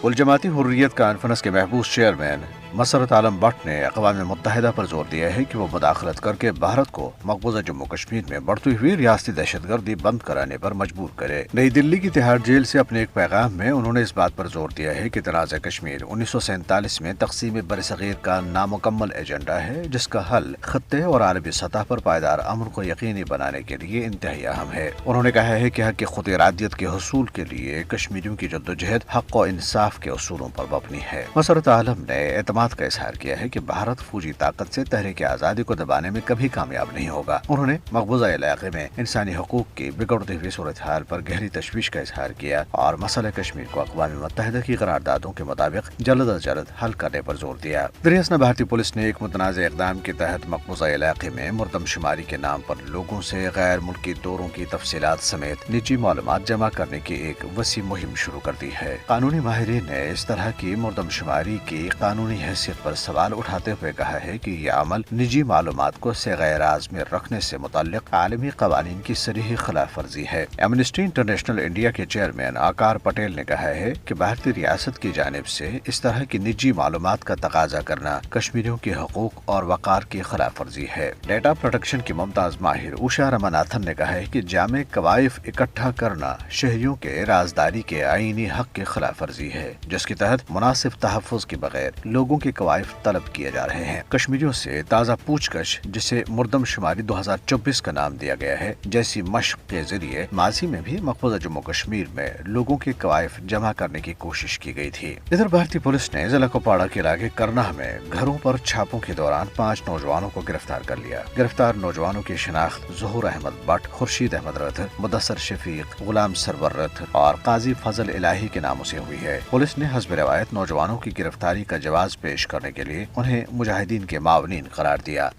الجماعتی حریت conference کے محبوس chairman Musarrat Alam but نے اقوام متحدہ پر زور دیا ہے کہ وہ مداخلت کر کے بھارت کو مقبوضہ جموں کشمیر میں بڑھتی ہوئی ریاستی دہشت گردی بند کرانے پر مجبور کرے۔ نئی دلی کی تہاڑ جیل سے اپنے ایک پیغام میں انہوں نے اس بات پر زور دیا ہے کہ تنازع کشمیر 1947 میں تقسیم برصغیر کا نامکمل ایجنڈا ہے، جس کا حل خطے اور عالمی سطح پر پائیدار امن کو یقینی بنانے کے لیے انتہائی اہم ہے۔ انہوں نے کہا ہے کہ حق خود ارادیت کے حصول کے لیے کشمیریوں کی جدوجہد حق و انصاف کے اصولوں پر مبنی ہے۔ مسرت عالم نے اعتماد کا اظہار کیا ہے کہ بھارت فوجی طاقت سے تحریک آزادی کو دبانے میں کبھی کامیاب نہیں ہوگا۔ انہوں نے مقبوضہ علاقے میں انسانی حقوق کی بگڑتی ہوئی صورتحال پر گہری تشویش کا اظہار کیا اور مسئلہ کشمیر کو اقوام متحدہ کی قراردادوں کے مطابق جلد از جلد حل کرنے پر زور دیا۔ دریاسنا بھارتی پولیس نے ایک متنازع اقدام کے تحت مقبوضہ علاقے میں مردم شماری کے نام پر لوگوں سے غیر ملکی دوروں کی تفصیلات سمیت نجی معلومات جمع کرنے کی ایک وسیع مہم شروع کر دی ہے۔ قانونی ماہرین نے اس طرح کی مردم شماری کی قانونی حیثیت پر سوال اٹھاتے ہوئے کہا ہے کہ یہ عمل نجی معلومات کو صیغہ راز میں رکھنے سے متعلق عالمی قوانین کی صریح خلاف ورزی ہے۔ ایمنسٹی انٹرنیشنل انڈیا کے چیئرمین آکار پٹیل نے کہا ہے کہ بھارتی ریاست کی جانب سے اس طرح کی نجی معلومات کا تقاضا کرنا کشمیریوں کے حقوق اور وقار کی خلاف ورزی ہے۔ ڈیٹا پروٹیکشن کی ممتاز ماہر اوشا رماناتھن نے کہا ہے کہ جامع کوائف اکٹھا کرنا شہریوں کے رازداری کے آئینی حق کی خلاف ورزی ہے، جس کے تحت مناسب تحفظ کے بغیر لوگوں کے کوائف طلب کیے جا رہے ہیں۔ کشمیریوں سے تازہ پوچھ گچھ، جسے مردم شماری 2024 کا نام دیا گیا ہے، جیسی مشق کے ذریعے ماضی میں بھی مقبوضہ جموں کشمیر میں لوگوں کے کوائف جمع کرنے کی کوشش کی گئی تھی۔ ادھر بھارتی پولیس نے ضلع کپواڑہ کے علاقے کرناہ میں گھروں پر چھاپوں کے دوران 5 نوجوانوں کو گرفتار کر لیا۔ گرفتار نوجوانوں کی شناخت ظہور احمد بٹ، خورشید احمد رتھ، مدثر شفیق، غلام سرور رتھ اور قاضی فضل الہی کے ناموں سے ہوئی ہے۔ پولیس نے حسب روایت نوجوانوں کی گرفتاری کا جواز پیش کرنے کے لیے انہیں مجاہدین کے معاونین قرار دیا۔